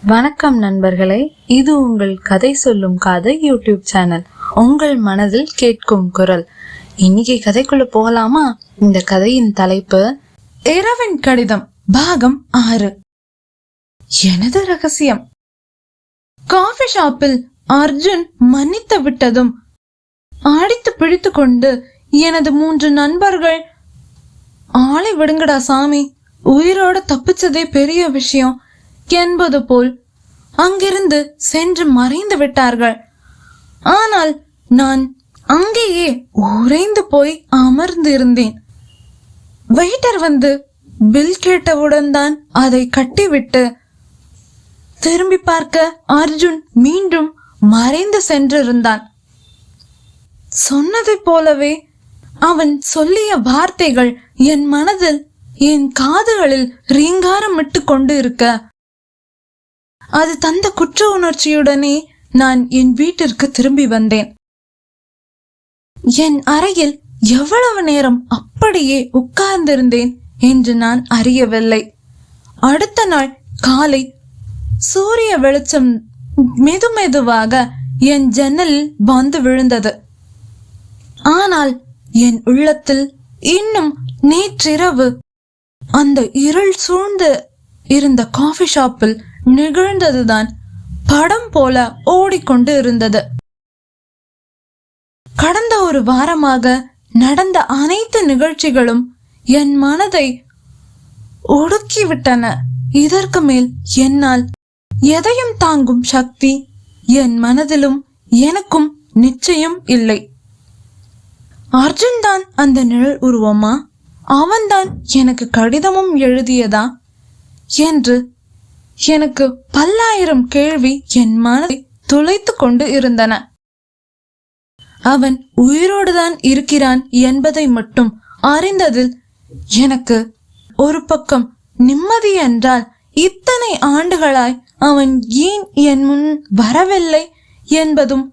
வணக்கம் நண்பர்களே, இது உங்கள் கதை சொல்லும் காதை யூடியூப் சேனல். உங்கள் மனதில் கேட்கும் குரல். இன்னைக்கு கதைக்குள்ள போகலாமா? இந்த கதையின் தலைப்பு இரவின் கடிதம், பாகம் 6. எனது ரகசியம். காஃபி ஷாப்பில் அர்ஜுன் மன்னித்து விட்டதும் அடித்து பிடித்து கொண்டு எனது 3 நண்பர்கள், ஆளை விடுங்கடா சாமி, உயிரோட தப்பிச்சதே பெரிய விஷயம் என்பது போல் அங்கிருந்து சென்று மறைந்து விட்டார்கள். ஆனால் நான் அங்கேயே உறைந்து போய் அமர்ந்து இருந்தேன். வெயிட்டர் வந்து பில் கேட்டவுடன் தான் அதை கட்டிவிட்டு திரும்பி பார்க்க அர்ஜுன் மீண்டும் மறைந்து சென்றிருந்தான். சொன்னதை போலவே அவன் சொல்லிய வார்த்தைகள் என் மனதில், என் காதுகளில் ரீங்காரமிட்டு கொண்டு இருக்க, அது தந்த குற்ற உணர்ச்சியுடனே நான் என் வீட்டிற்கு திரும்பி வந்தேன். என் அறையில் எவ்வளவு நேரம் அப்படியே உட்கார்ந்திருந்தேன் என்று நான் அறியவில்லை. அடுத்த நாள் காலை சூரிய வெளிச்சம் மெதுமெதுவாக என் ஜன்னலில் வந்து விழுந்தது. ஆனால் என் உள்ளத்தில் இன்னும் நேற்றிரவு அந்த இருள் சூழ்ந்து இருந்த காஃபி ஷாப்பில் நிகழ்ந்ததுதான் படம் போல ஓடிக்கொண்டு இருந்தது. கடந்த ஒரு வாரமாக நடந்த அனைத்து நிகழ்ச்சிகளும் என் மனதை ஒடுக்கிவிட்டன. இதற்கு மேல் என்னால் எதையும் தாங்கும் சக்தி என் மனதிலும் எனக்கும் நிச்சயம் இல்லை. அர்ஜுன் தான் அந்த நிழல் உருவமா? அவன்தான் எனக்கு கடிதமும் எழுதியதா என்று எனக்கு பல்லாயிரம் கேள்வி என் மனதை துளைத்து கொண்டு இருந்தன. அவன் உயிரோடுதான் இருக்கிறான் என்பதை மட்டும் அறிந்ததில் எனக்கு ஒரு பக்கம் நிம்மதி என்றால், இத்தனை ஆண்டுகளாய் அவன் ஏன் என் முன் வரவில்லை என்பதும்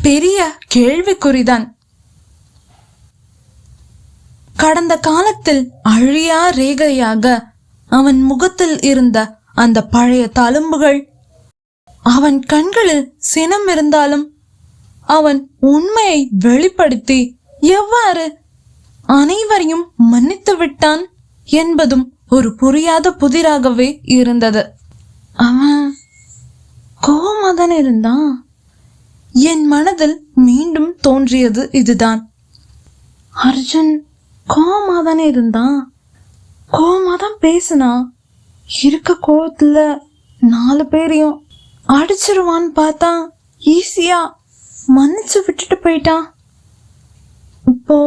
பெரிய கேள்விக்குறிதான். கடந்த காலத்தில் அழியா ரேகையாக அவன் முகத்தில் இருந்த அந்த பழைய தழும்புகள், அவன் கண்களில் சினம் இருந்தாலும் அவன் உண்மையை வெளிப்படுத்தி எவ்வாறு அனைவரையும் மன்னித்து விட்டான் என்பதும் ஒரு புரியாத புதிராகவே இருந்தது. அவன் கோவமாதான் இருந்தான். என் மனதில் மீண்டும் தோன்றியது இதுதான். அர்ஜுன் கோவமாதானே இருந்தான், கோவமாதான் பேசினா, இருக்க கோவத்துல 4 பேரையும் அடிச்சிருவான்னு பார்த்தா ஈஸியா மன்னிச்சு விட்டுட்டு போயிட்டான். இப்போ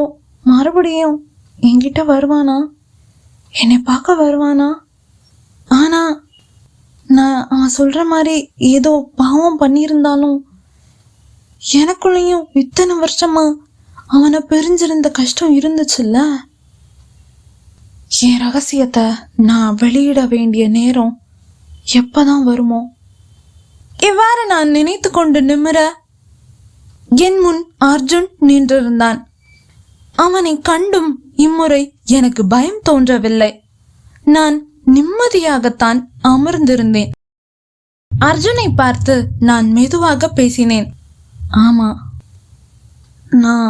மறுபடியும் என்கிட்ட வருவானா? என்னை பார்க்க வருவானா? ஆனா நான் அவன் சொல்ற மாதிரி ஏதோ பாவம் பண்ணியிருந்தாலும் எனக்குள்ளேயும் இத்தனை வருஷமா அவனை பிரிஞ்சிருந்த கஷ்டம் இருந்துச்சுல்ல. என் ரகசியத்தை நான் வெளியிட வேண்டிய நேரம் எப்பதான் வருமோ? இவ்வாறு நான் நினைத்து கொண்டு நிமிர என் முன் அர்ஜுன் நின்றிருந்தான். அவனை கண்டும் இம்முறை எனக்கு பயம் தோன்றவில்லை. நான் நிம்மதியாகத்தான் அமர்ந்திருந்தேன். அர்ஜுனை பார்த்து நான் மெதுவாக பேசினேன். ஆமா, நான்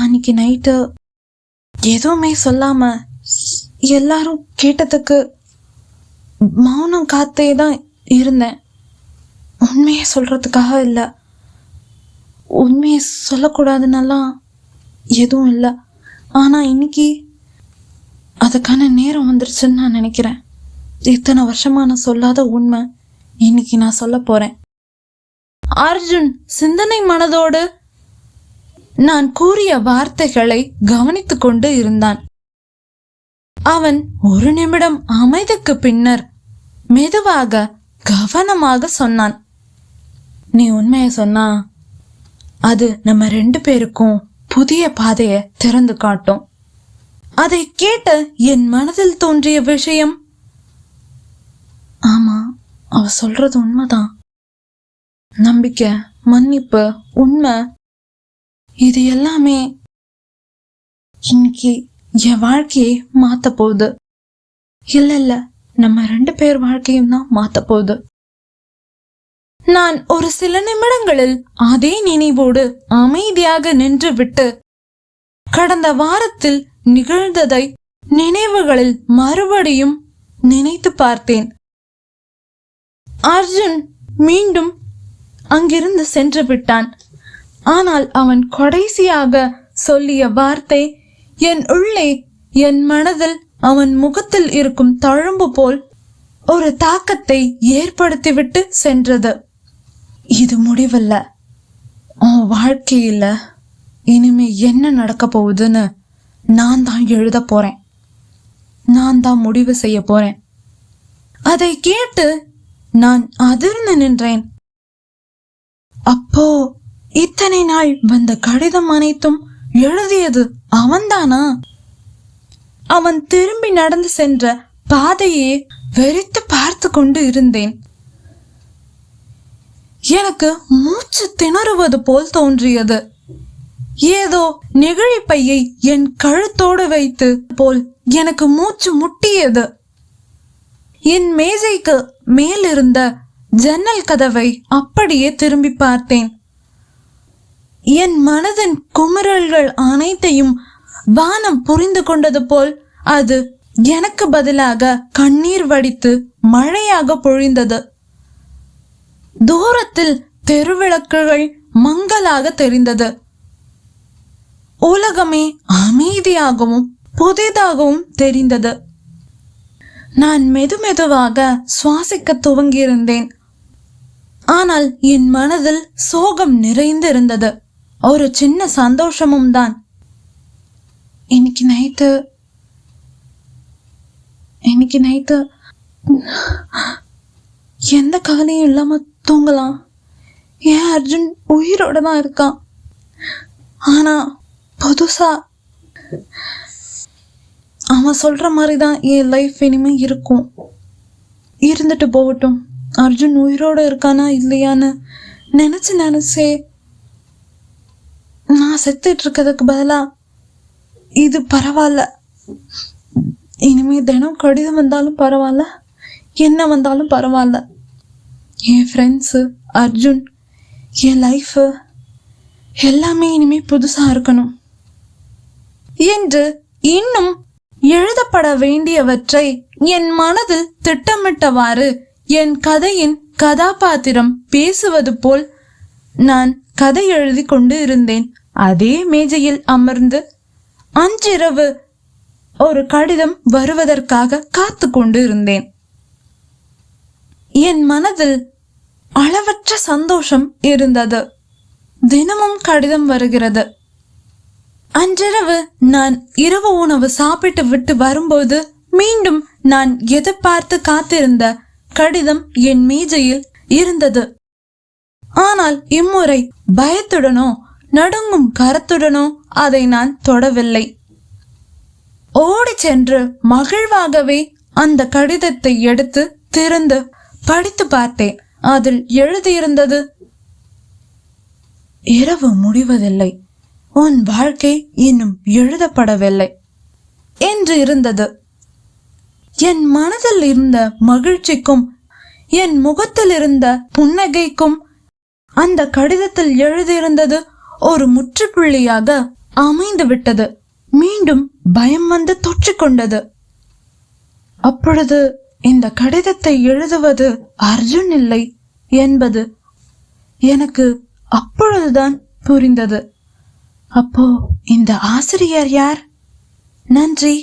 அன்னைக்கு நைட்டு எதுவுமே சொல்லாம எல்லாரும் கேட்டதுக்கு மௌனம் காத்தே தான் இருந்தேன். உண்மையை சொல்றதுக்காக இல்லை, உண்மையை சொல்லக்கூடாதுன்னெல்லாம் எதுவும் இல்லை. ஆனா இன்னைக்கு அதுக்கான நேரம் வந்துருச்சுன்னு நான் நினைக்கிறேன். இத்தனை வருஷமா நான் சொல்லாத உண்மை இன்னைக்கு நான் சொல்ல போறேன். அர்ஜுன் சிந்தனை மனதோடு நான் கூறிய வார்த்தைகளை கவனித்து கொண்டு இருந்தான். அவன் ஒரு நிமிடம் அமைதிக்கு பின்னர் மெதுவாக கவனமாக சொன்னான். நீ உண்மையை சொன்னா அது நம்ம 2 பேருக்கும் புதிய பாதையை திறந்து காட்டும். அதை கேட்ட என் மனதில் தோன்றிய விஷயம், ஆமா, அவ சொல்றது உண்மைதான். நம்பிக்கை, மன்னிப்பு, உண்மை, இது எல்லாமே இன்னைக்கு என் வாழ்க்கையை மாத்த போகுது. இல்ல நம்ம 2 பேர் வாழ்க்கையும் தான் மாத்த போகுது. நான் ஒரு சில நிமிடங்களில் அதே நினைவோடு அமைதியாக நின்றுவிட்டு கடந்த வாரத்தில் நிகழ்ந்ததை நினைவுகளில் மறுபடியும் நினைத்து பார்த்தேன். அர்ஜுன் மீண்டும் அங்கிருந்து சென்று விட்டான். ஆனால் அவன் கடைசியாக சொல்லிய வார்த்தை என் உள்ளே, என் மனதில், அவன் முகத்தில் இருக்கும் தழும்பு போல் ஒரு தாக்கத்தை ஏற்படுத்திவிட்டு சென்றது. இது முடிவல்ல, உன் வாழ்க்கையில இனிமே என்ன நடக்க போகுதுன்னு நான் தான் எழுத போறேன், நான் தான் முடிவு செய்ய போறேன். அதை கேட்டு நான் அதிர்ந்து நின்றேன். அப்போ இத்தனை நாள் வந்த கடிதம் அனைத்தும் எழுதியது அவன்தானா? அவன் திரும்பி நடந்து சென்ற பாதையே வெறித்து பார்த்து கொண்டு இருந்தேன். எனக்கு மூச்சு திணறுவது போல் தோன்றியது. ஏதோ நெகிழி பையை என் கழுத்தோடு வைத்து போல் எனக்கு மூச்சு முட்டியது. என் மேஜைக்கு மேலிருந்த ஜன்னல் கதவை அப்படியே திரும்பி பார்த்தேன். என் மனதின் குமுறல்கள் அனைத்தையும் வானம் புரிந்து கொண்டது போல் அது எனக்கு பதிலாக கண்ணீர் வடித்து மழையாக பொழிந்தது. தூரத்தில் தெருவிளக்குகள் மங்கலாக தெரிந்தது. உலகமே அமைதியாகவும் புதிதாகவும் தெரிந்தது. நான் மெதுமெதுவாக சுவாசிக்க துவங்கியிருந்தேன். ஆனால் என் மனதில் சோகம் நிறைந்திருந்தது. ஒரு சின்ன சந்தோஷமும் தான். இன்னைக்கு நைட்டு எந்த கவலையும் இல்லாம தூங்கலாம். ஏன் அர்ஜுன் உயிரோட தான் இருக்கான். ஆனா புதுசா அவன் சொல்ற மாதிரிதான் என் லைஃப் இனிமே இருக்கும். இருந்துட்டு போகட்டும். அர்ஜுன் உயிரோட இருக்கானா இல்லையான்னு நினைச்சே நான் செத்துட்டு இருக்கிறதுக்கு பதிலா இது பரவாயில்ல. இனிமே தினம் கடிதம் வந்தாலும் பரவாயில்ல, என்ன வந்தாலும் பரவாயில்ல. என் ஃப்ரெண்ட்ஸு, அர்ஜுன், என் லைஃப் எல்லாமே இனிமே புதுசா இருக்கணும் என்று இன்னும் எழுதப்பட வேண்டியவற்றை என் மனதில் திட்டமிட்டவாறு என் கதையின் கதாபாத்திரம் பேசுவது போல் நான் கதை எழுதி கொண்டு இருந்தேன். அதே மேஜையில் அமர்ந்து அன்றிரவு ஒரு கடிதம் வருவதற்காக காத்து கொண்டு இருந்தேன். என் மனதில் அளவற்ற சந்தோஷம் இருந்தது. தினமும் கடிதம் வருகிறது. அன்றிரவு நான் இரவு உணவு சாப்பிட்டு விட்டு வரும்போது மீண்டும் நான் எதிர்பார்த்து காத்திருந்த கடிதம் என் மேஜையில் இருந்தது. ஆனால் இம்முறை பயத்துடனோ நடுங்கும் கரத்துடனோ அதை நான் தொடவில்லை. ஓடி சென்று மகிழ்வாகவே அந்த கடிதத்தை எடுத்து திறந்து படித்து பார்த்தேன். அதில் எழுதியிருந்தது, இரவு முடிவதில்லை, உன் வாழ்க்கை இன்னும் எழுதப்படவில்லை என்று இருந்தது. என் மனதில் இருந்த மகிழ்ச்சிக்கும் என் முகத்தில் இருந்த புன்னகைக்கும் அந்த கடிதத்தில் எழுதியிருந்தது ஒரு முற்றுப்புள்ளியாக அமைந்து விட்டது. மீண்டும் பயம் வந்து தொற்றிக்கொண்டது. அப்பொழுது இந்த கடிதத்தை எழுதுவது அர்ஜுன் இல்லை என்பது எனக்கு அப்பொழுதுதான் புரிந்தது. அப்போ இந்த ஆசிரியர் யார்? நன்றி.